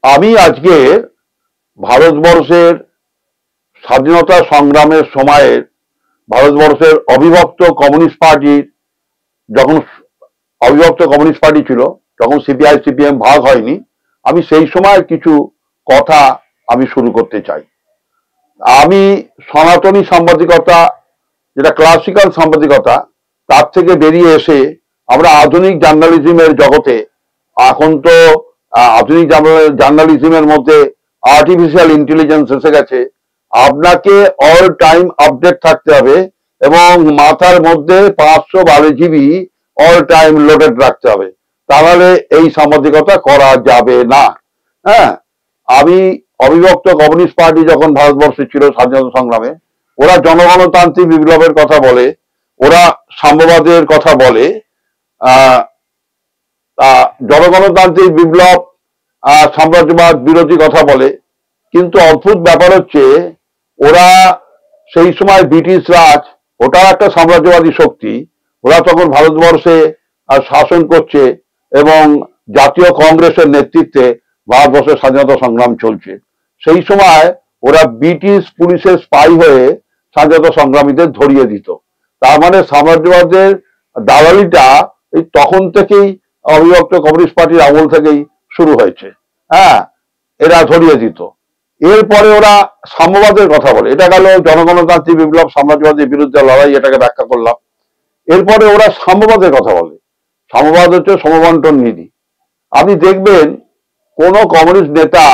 আমি আজকে ভারতবর্ষের স্বাধীনতা সংগ্রামের সময়ের ভারতবর্ষের অবিভক্ত কমিউনিস্ট পার্টির যখন অবিভক্ত কমিউনিস্ট পার্টি ছিল, তখন সিপিআই সিপিএম ভাগ হয়নি, আমি সেই সময় কিছু কথা আমি শুরু করতে চাই। আমি সনাতনী সাংবাদিকতা, যেটা ক্লাসিক্যাল সাংবাদিকতা, তার থেকে বেরিয়ে এসে আমরা আধুনিক জার্নালিজমের জগতে, এখন তো আধুনিক জার্নালিজমের মধ্যে আর্টিফিশিয়াল ইন্টেলিজেন্স এসে গেছে। আপনাকে অল টাইম আপডেট থাকতে হবে এবং মাথার মধ্যে 512 জিবি অল টাইম লোডেড রাখতে হবে, তাহলে এই সাংবাদিকতা করা যাবে না। হ্যাঁ, আমি অবিভক্ত কমিউনিস্ট পার্টি যখন ভারতবর্ষে ছিল স্বাধীনতা সংগ্রামে, ওরা জনগণতান্ত্রিক বিপ্লবের কথা বলে, ওরা সাম্যবাদের কথা বলে, জনগণতান্ত্রিক বিপ্লব সাম্রাজ্যবাদ বিরোধী কথা বলে। কিন্তু অদ্ভুত ব্যাপার হচ্ছে, ওরা সেই সময় ব্রিটিশ রাজ, ওটা একটা সাম্রাজ্যবাদী শক্তি, ওরা তখন ভারতবর্ষে শাসন করছে এবং জাতীয় কংগ্রেসের নেতৃত্বে ভারতবর্ষের স্বাধীনতা সংগ্রাম চলছে। সেই সময় ওরা ব্রিটিশ পুলিশের স্পাই হয়ে স্বাধীনতা সংগ্রামীদের ধরিয়ে দিত। তার মানে সাম্রাজ্যবাদের দালালিটা এই তখন থেকেই, অবিভক্ত কমিউনিস্ট পার্টির আমল থেকেই শুরু হয়েছে। হ্যাঁ, এরা ধরিয়ে দিত। এরপরে ওরা সাম্যবাদের কথা বলে, এটা গেল জনগণতান্ত্রিক বিপ্লব সাম্রাজ্যবাদের বিরুদ্ধে লড়াই, এটাকে ব্যাখ্যা করলাম। এরপরে ওরা সাম্যবাদের কথা বলে। সাম্যবাদ হচ্ছে সমবন্টন নীতি। আপনি দেখবেন কোন কমিউনিস্ট নেতা,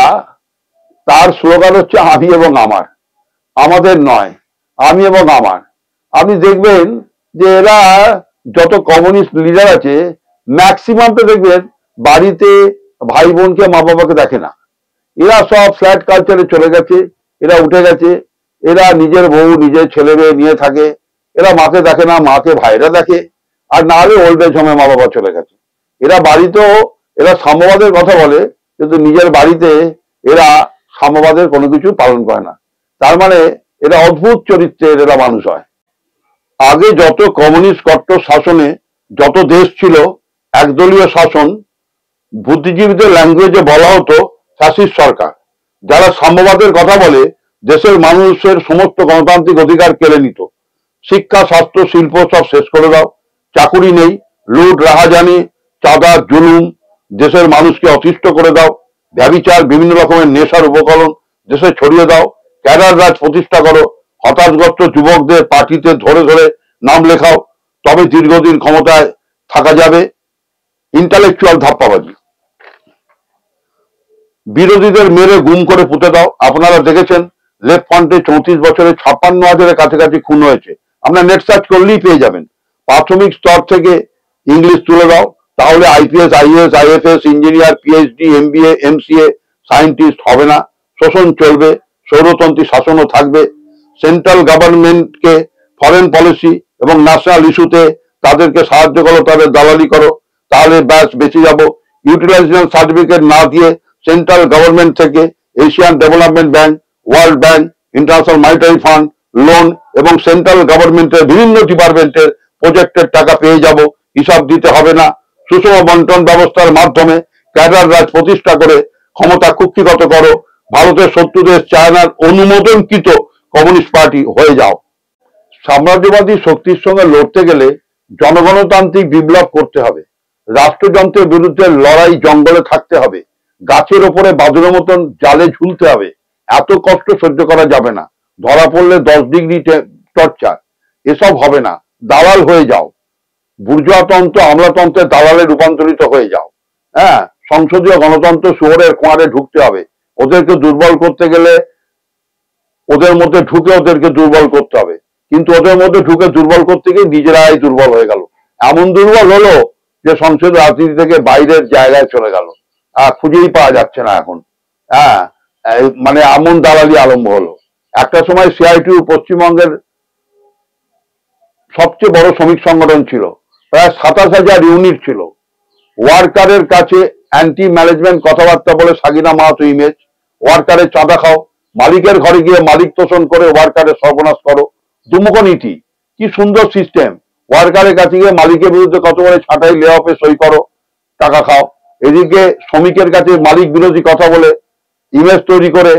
তার স্লোগান হচ্ছে আমি এবং আমার, আমাদের নয়, আমি এবং আমার। আপনি দেখবেন যে এরা যত কমিউনিস্ট লিডার আছে, ম্যাক্সিমামটা দেখবেন বাড়িতে ভাই বোনকে, মা বাবাকে দেখে না। এরা সব ফ্ল্যাট কালচারে চলে গেছে, এরা উঠে গেছে, এরা নিজের বউ নিজের ছেলে মেয়ে নিয়ে থাকে, এরা মাকে দেখে না, মাকে ভাইরা দেখে, আর না হলে ওল্ড এজ হোমে মা বাবা চলে গেছে। এরা বাড়িতেও, এরা সাম্যবাদের কথা বলে, কিন্তু নিজের বাড়িতে এরা সাম্যবাদের কোনো কিছু পালন করে না। তার মানে এরা অদ্ভুত চরিত্রের এরা মানুষ হয়। আগে যত কমিউনিস্ট কট্টর শাসনে যত দেশ ছিল একদলীয় শাসন, বুদ্ধিজীবীদের ল্যাঙ্গুয়েজে বলা হতো ফ্যাসিস্ট সরকার। যারা সাম্যবাদের কথা বলে দেশের মানুষের সমস্ত গণতান্ত্রিক অধিকার কেড়ে নিত। শিক্ষা, স্বাস্থ্য, শিল্প সব শেষ করে দাও, চাকুরি নেই, লুট রাহাজানি, চাঁদা, জুলুম, দেশের মানুষকে অতিষ্ঠ করে দাও, ব্যভিচার, বিভিন্ন রকমের নেশার উপকরণ দেশে ছড়িয়ে দাও, ক্যাডার রাজ প্রতিষ্ঠা করো, হতাশগ্রস্ত যুবকদের পার্টিতে ধরে ধরে নাম লেখাও, তবে দীর্ঘদিন ক্ষমতায় থাকা যাবে। ইন্টালেকচুয়াল ধাপ্পাবাজি, বিরোধীদের মেরে গুম করে পুঁতে দাও। আপনারা দেখেছেন লেফট ফ্রন্টে 34 বছরে 56,000-এর কাছাকাছি খুন হয়েছে, আপনারা নেট সার্চ করলেই পেয়ে যাবেন। প্রাথমিক স্তর থেকে ইংলিশ তুলে দাও, তাহলে IPS, IAS, IFS, engineer, PhD, MBA, MCA, scientist হবে না। শোষণ চলবে, স্বৈরতন্ত্রী শাসনও থাকবে। সেন্ট্রাল গভর্নমেন্টকে ফরেন পলিসি এবং ন্যাশনাল ইস্যুতে তাদেরকে সাহায্য করো, তাদের দালালি করো, তাহলে ব্যাস বেঁচে যাবো। ইউটিলাইজেশন সার্টিফিকেট না দিয়ে সেন্ট্রাল গভর্নমেন্ট থেকে Asian development bank, world bank, international monetary fund, loan এবং সেন্ট্রাল গভর্নমেন্টের বিভিন্ন ডিপার্টমেন্টের প্রজেক্টের টাকা পেয়ে যাব, হিসাব দিতে হবে না। সুষম বন্টন ব্যবস্থার মাধ্যমে ক্যাডার রাজ প্রতিষ্ঠা করে ক্ষমতা কুক্ষিগত করো। ভারতের শত্রু দেশ চায়নার অনুমোদনকৃত কমিউনিস্ট পার্টি হয়ে যাও। সাম্রাজ্যবাদী শক্তির সঙ্গে লড়তে গেলে জনগণতান্ত্রিক বিপ্লব করতে হবে, রাষ্ট্রযন্ত্রের বিরুদ্ধে লড়াই জঙ্গলে থাকতে হবে, গাছের ওপরে বাদুরের মতন জালে ঝুলতে হবে। এত কষ্ট সহ্য করা যাবে না। ধরা পড়লে 10 ডিগ্রি টর্চার, এসব হবে না। দালাল হয়ে যাও, বুর্জোয়াতন্ত্র আমলাতন্ত্রের দালালে রূপান্তরিত হয়ে যাও। হ্যাঁ, সংসদীয় গণতন্ত্র শুয়োরের কোয়ারে ঢুকতে হবে। ওদেরকে দুর্বল করতে গেলে ওদের মধ্যে ঢুকে ওদেরকে দুর্বল করতে হবে, কিন্তু ওদের মধ্যে ঢুকে দুর্বল করতে গিয়ে নিজেরাই দুর্বল হয়ে গেল। এমন দুর্বল হলো যে সংসদ রাজনীতি থেকে বাইরের জায়গায় চলে গেল, খুঁজেই পাওয়া যাচ্ছে না এখন। হ্যাঁ, মানে এমন দালালি আরম্ভ হলো। একটা সময় সিআইটিউ পশ্চিমবঙ্গের সবচেয়ে বড় শ্রমিক সংগঠন ছিল, প্রায় 27,000 ইউনিট ছিল। ওয়ার্কারের কাছে অ্যান্টি ম্যানেজমেন্ট কথাবার্তা বলে সাগিনা মাহাতো ইমেজ, ওয়ার্কারের চাঁদা খাও, মালিকের ঘরে গিয়ে মালিক তোষণ করে ওয়ার্কারের সর্বনাশ করো, দুমুখো নীতি। কি সুন্দর সিস্টেম! ওয়ার্কারের কাছে গিয়ে মালিকের বিরুদ্ধে কত বড় ছাঁটাই লে অফে সই করো, টাকা খাও। এদিকে শ্রমিকের কাছে মালিক বিরোধী কথা বলে ইমেজ তৈরি করে,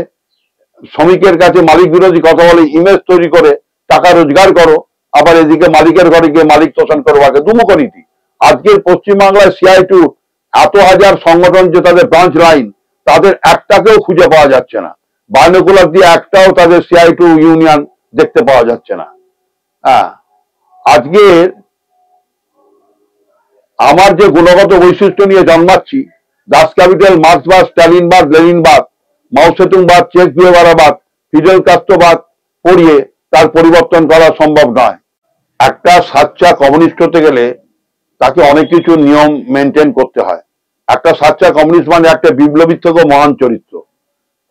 শ্রমিকের কাছে মালিক বিরোধী কথা বলে ইমেজ তৈরি করে টাকা রোজগার করো, আবার এদিকে মালিকের ঘরে গিয়ে মালিক তোষণ করো, আগে দুমুখ নীতি। আজকের পশ্চিমবাংলায় CI2 এত হাজার সংগঠন যে তাদের ব্রাঞ্চ লাইন, তাদের একটাকেও খুঁজে পাওয়া যাচ্ছে না। বাইনোকুলার দিয়ে একটাও তাদের CI2 ইউনিয়ন দেখতে পাওয়া যাচ্ছে না। হ্যাঁ, আজকে আমার যে গুণগত বৈশিষ্ট্য নিয়ে জন্মাচ্ছি, দাস ক্যাপিটাল, মার্ক্সবাদ, স্ট্যালিনবাদ, লেনিনবাদ, মাওসেতুংবাদ, চেক গুয়েভারাবাদ, ফিডেল কাস্ট্রোবাদ পড়িয়ে তার পরিবর্তন করা সম্ভব নয়। একটা সাচ্চা কমিউনিস্ট হতে গেলে তাকে অনেক কিছু নিয়ম মেনটেন করতে হয়। একটা সাচ্চা কমিউনিস্ট মানে একটা বিপ্লবীর থেকেও মহান চরিত্র।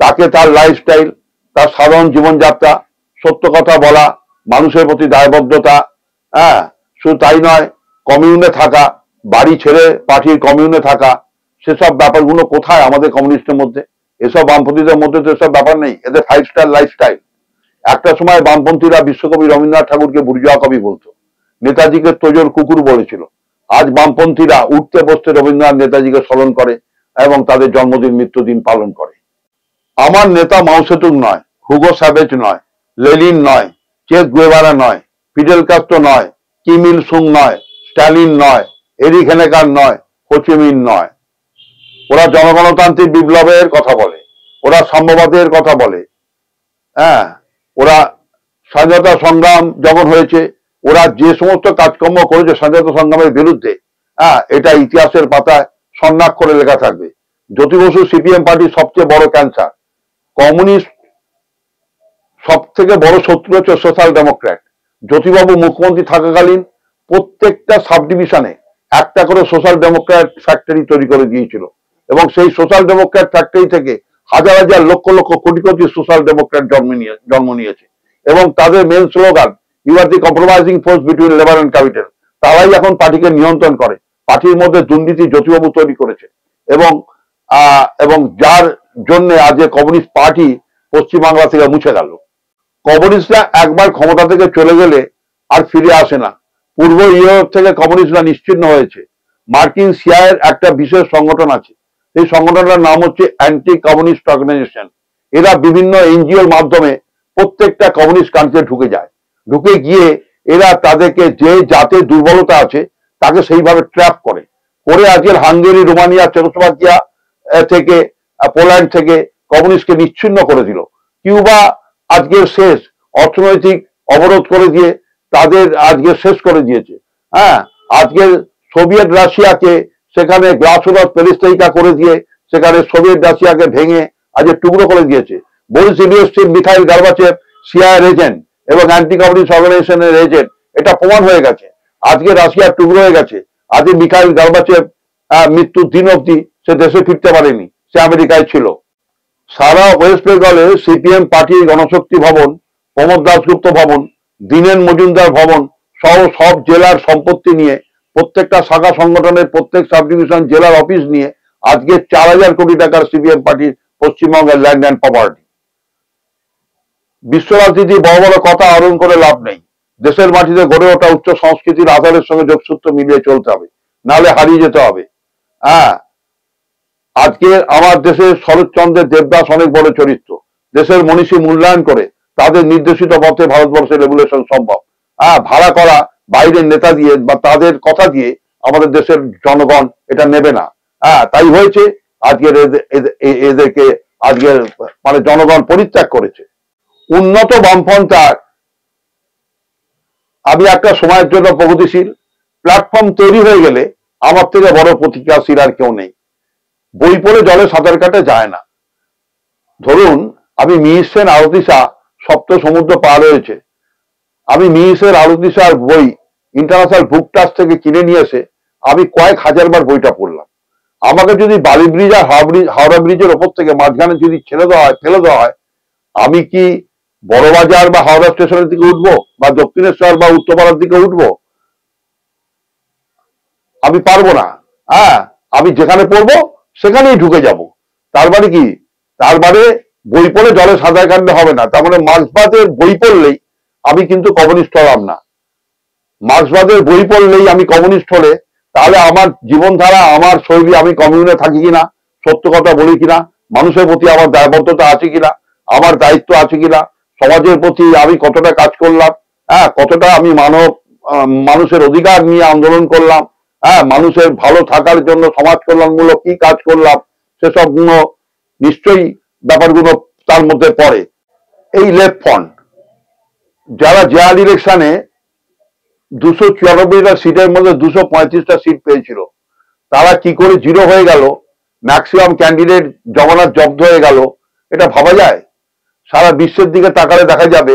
তাকে তার লাইফস্টাইল, তার সাধারণ জীবনযাত্রা, সত্য কথা বলা, মানুষের প্রতি দায়বদ্ধতা, হ্যাঁ, শুধু তাই নয়, কমিউনে থাকা, বাড়ি ছেড়ে পার্টির কমিউনে থাকা, সেসব ব্যাপারগুলো কোথায় আমাদের কমিউনিস্টের মধ্যে? এসব বামপন্থীদের মধ্যে তো এসব ব্যাপার নেই। এদের 5 স্টার লাইফস্টাইল। একটা সময় বামপন্থীরা বিশ্বকবি রবীন্দ্রনাথ ঠাকুরকে বুর্জোয়া কবি বলতো, নেতাজিকে তোজর কুকুর বলেছিল। আজ বামপন্থীরা উঠতে বসতে রবীন্দ্রনাথ নেতাজিকে স্মরণ করে এবং তাদের জন্মদিন মৃত্যুদিন পালন করে। আমার নেতা মাওসেতুং নয়, হুগো স্যাভেজ নয়, লেনিন নয়, চেক গুয়েভারা নয়, ফিডেল কাস্ট্রো নয়, কিম ইল সুং নয়, স্ট্যালিন নয়, এরিক হেনেকার নয়, হোচিমিন নয়। ওরা জনগণতান্ত্রিক বিপ্লবের কথা বলে, ওরা সাম্যবাদের কথা বলে। হ্যাঁ, ওরা স্বাধীনতা সংগ্রাম যখন হয়েছে, ওরা যে সমস্ত কাজকর্ম করেছে স্বাধীনতা সংগ্রামের বিরুদ্ধে, হ্যাঁ, এটা ইতিহাসের পাতায় স্বর্ণাক্ষরে লেখা থাকবে। জ্যোতি বসু CPM পার্টির সবচেয়ে বড় ক্যান্সার। কমিউনিস্ট সব থেকে বড় শত্রু হচ্ছে সোশ্যাল ডেমোক্র্যাট। জ্যোতিবাবু মুখ্যমন্ত্রী থাকাকালীন প্রত্যেকটা সাব ডিভিশনে একটা করে সোশ্যাল ডেমোক্র্যাট ফ্যাক্টরি তৈরি করে দিয়েছিল, এবং সেই সোশ্যাল ডেমোক্র্যাট ফ্যাক্টরি থেকে হাজার হাজার লক্ষ লক্ষ কোটি কোটি সোশ্যাল ডেমোক্র্যাট জন্ম নিয়েছে। এবং তাদের main slogan, you are the compromising force between labour and capital. তারাই এখন পার্টিকে নিয়ন্ত্রণ করে। পার্টির মধ্যে দুর্নীতি জ্যোতিবাবু তৈরি করেছে, এবং যার জন্য আজ কমিউনিস্ট পার্টি পশ্চিমবাংলা থেকে মুছে গেল। কমিউনিস্টরা একবার ক্ষমতা থেকে চলে গেলে আর ফিরে আসে না। পূর্ব ইউরোপ থেকে কমিউনিস্টরা নিশ্চিহ্ন হয়েছে। মার্কিন CIA একটা বিশেষ সংগঠন আছে, সেই সংগঠনটার নাম হচ্ছে অ্যান্টি কমিউনিস্ট অর্গানাইজেশন। এরা বিভিন্ন NGOর মাধ্যমে প্রত্যেকটা কমিউনিস্ট কান্ট্রি ঢুকে যায়। ঢুকে গিয়ে এরা তাদেরকে যে জাতের দুর্বলতা আছে তাকে সেইভাবে ট্র্যাপ করে আজকের হাঙ্গেরি, রোমানিয়া, চেকোস্লোভাকিয়া থেকে, পোল্যান্ড থেকে কমিউনিস্টকে নিচ্ছিন্ন করে দিল। কিউবা আজকের শেষ, অর্থনৈতিক অবরোধ করে দিয়ে তাদের আজকে শেষ করে দিয়েছে। হ্যাঁ, আজকের সোভিয়েত রাশিয়াকে সেখানে গ্লাসোদাস পেরিস্তাইকা করে দিয়ে সেখানে সোভিয়েত রাশিয়াকে ভেঙে আজকে টুকরো করে দিয়েছে। বরিস ইলিয়সিভ, মিখাইল গর্বাচেভ CIA এজেন্ট এবং অ্যান্টি কমিউনিস্ট অর্গানাইজেশনের এজেন্ট, এটা প্রমাণ হয়ে গেছে। আজকে রাশিয়ার টুকরো হয়ে গেছে। আজকে মিখাইল গর্বাচেভ মৃত্যুর দিন অবধি সে দেশে ফিরতে পারেনি, সে আমেরিকায় ছিল। সারা ওয়েস্ট বেঙ্গলে CPM পার্টির গণশক্তি ভবন, প্রমোদ দাশগুপ্ত ভবন, দীনেন মজুমদার ভবন সহ সব জেলার সম্পত্তি নিয়ে, প্রত্যেকটা শাখা সংগঠনের প্রত্যেক সাব ডিভিশন জেলার অফিস নিয়ে আজকে 4000 কোটি টাকার CPM পার্টির পশ্চিমবঙ্গের ল্যান্ড অ্যান্ড প্রপার্টি। বিশ্ব রাজনীতি বড় বড় কথা আহরণ করে লাভ নেই। দেশের মাটিতে গড়ে ওঠা উচ্চ সংস্কৃতির আধারের সঙ্গে যোগসূত্র মিলিয়ে চলতে হবে, নাহলে হারিয়ে যেতে হবে। হ্যাঁ, আজকে আমার দেশের শরৎচন্দ্রের দেবদাস অনেক বড় চরিত্র। দেশের মনীষী মূল্যায়ন করে তাদের নির্দেশিত পথে ভারতবর্ষের রেগুলেশন সম্ভব। ভাড়া করা বাইরের নেতা দিয়ে বা তাদের কথা দিয়ে আমাদের দেশের জনগণ এটা নেবে না। তাই হয়েছে আজকের এদেরকে আজকের মানে জনগণ পরিত্যাগ করেছে। উন্নত বামপন্থার আমি একটা সময়ের জন্য প্রগতিশীল প্ল্যাটফর্ম তৈরি হয়ে গেলে আমার থেকে বড় প্রতিক্রিয়াশীল আর কেউ নেই। বই পড়ে জলে সাঁতার কাটে যায় না। ধরুন, আমি মিহির সেন আরতি শাহ সপ্ত সমুদ্র পার হয়েছে, আমি মিহির সেন আরতি শাহর বই ইন্টারন্যাশনাল বুক ট্রাস্ট থেকে কিনে নিয়ে এসে আমি কয়েক হাজারবার বইটা পড়লাম। আমাকে যদি বালি ব্রিজ আর হাওড়া ব্রিজের ওপর থেকে মাঝখানে যদি ফেলে দেওয়া হয়, আমি কি বড়বাজার বা হাওড়া স্টেশনের দিকে উঠবো, বা দক্ষিণেশ্বর বা উত্তরপাড়ার দিকে উঠবো? আমি পারবো না। আমি যেখানে পড়বো সেখানেই ঢুকে যাব। তার মানে কি? তার মানে বই পড়ে জলে সাঁতার কাটলে হবে না। তার মানে মার্ক্সবাদের বই পড়লেই আমি কিন্তু কমিউনিস্ট হলাম না। মার্ক্সবাদের বই পড়লেই আমি কমিউনিস্ট হলে তাহলে আমার জীবনধারা, আমার শৈলী, আমি কমিউনে থাকি কিনা, সত্য কথা বলি কিনা, মানুষের প্রতি আমার দায়বদ্ধতা আছে কিনা, আমার দায়িত্ব আছে কিনা, সমাজের প্রতি আমি কতটা কাজ করলাম, হ্যাঁ, কতটা আমি মানুষের অধিকার নিয়ে আন্দোলন করলাম, হ্যাঁ, মানুষের ভালো থাকার জন্য সমাজ কল্যাণমূলক কি কাজ করলাম, সেসব গুলো নিশ্চয়ই ব্যাপারগুলো তার মধ্যে পড়ে। এই লেফট ফ্রন্ট যারা জেনারেল ইলেকশনে 294টা সিটের মধ্যে 235টা সিট পেয়েছিল, তারা কি করে জিরো হয়ে গেল, ম্যাক্সিমাম ক্যান্ডিডেট জগন্নাথ জব্দ হয়ে গেল, এটা ভাবা যায়? সারা বিশ্বের দিকে তাকালে দেখা যাবে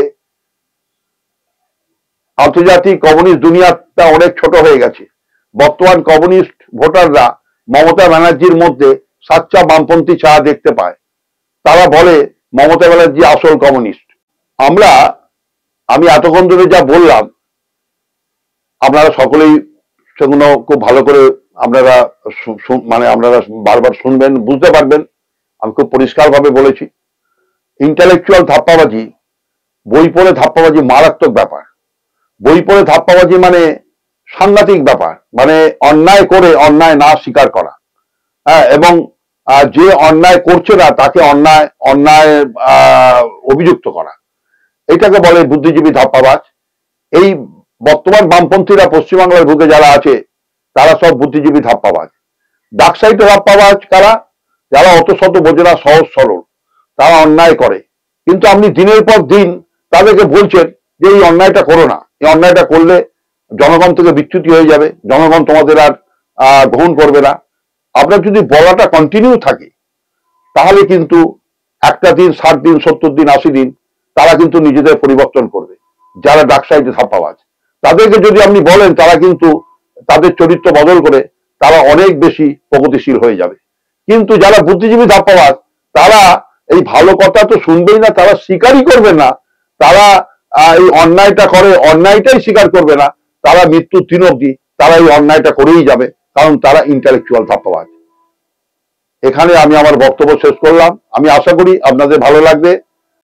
আন্তর্জাতিক কমিউনিস্ট দুনিয়াটা অনেক ছোট হয়ে গেছে। বর্তমান কমিউনিস্ট ভোটাররা মমতা ব্যানার্জির মধ্যে সাচ্চা বামপন্থী ছায়া দেখতে পায়। তারা বলে মমতা ব্যানার্জি আসল কমিউনিস্ট। আমি এতক্ষণ ধরে যা বললাম আপনারা সকলেই সেগুলো খুব ভালো করে আপনারা আপনারা বারবার শুনবেন, বুঝতে পারবেন। আমি খুব পরিষ্কার ভাবে বলেছি, ইন্টেলেকচুয়াল ধাপ্পাবাজি, বই পড়ে ধাপ্পাবাজি মারাত্মক ব্যাপার। বই পড়ে ধাপ্পাবাজি মানে সাংঘাতিক ব্যাপার, মানে অন্যায় করে অন্যায় না স্বীকার করা, হ্যাঁ, এবং যে অন্যায় করছে না তাকে অন্যায় অভিযুক্ত করা, এটাকে বলে বুদ্ধিজীবী ধাপ্পাবাজ। এই বর্তমান বামপন্থীরা পশ্চিমবাংলার বুকে যারা আছে তারা সব বুদ্ধিজীবী ধাপ্পাবাজ। ডাকসাইটে ধাপ্পাবাজ কারা? যারা অত শত বোঝে না, সহজ সরল, তারা অন্যায় করে, কিন্তু আপনি দিনের পর দিন তাদেরকে বলছেন যে এই অন্যায়টা করো না, এই অন্যায়টা করলে জনগণ থেকে বিচ্যুতি হয়ে যাবে, জনগণ তোমাদের আর গ্রহণ করবে না। আপনার যদি বলাটা কন্টিনিউ থাকে তাহলে কিন্তু একটা দিন, 60 দিন, 70 দিন, 80 দিন তারা কিন্তু নিজেদের পরিবর্তন করবে। যারা ডাকসাইটে ধাপ্পাবাজ তাদেরকে যদি আপনি বলেন, তারা কিন্তু তাদের চরিত্র বদল করে তারা অনেক বেশি প্রগতিশীল হয়ে যাবে। কিন্তু যারা বুদ্ধিজীবী ধাপ্পাবাজ তারা এই ভালো কথা তো শুনবেই না, তারা স্বীকারই করবে না, তারা এই অন্যায়টা করে অন্যায়টাই স্বীকার করবে না, তারা মৃত্যুর দিন অবধি তারা এই অন্যায়টা করেই যাবে, কারণ তারা ইন্টেলেকচুয়াল ধাপ্পাবাজ। এখানে আমি আমার বক্তব্য শেষ করলাম। আমি আশা করি আপনাদের ভালো লাগবে।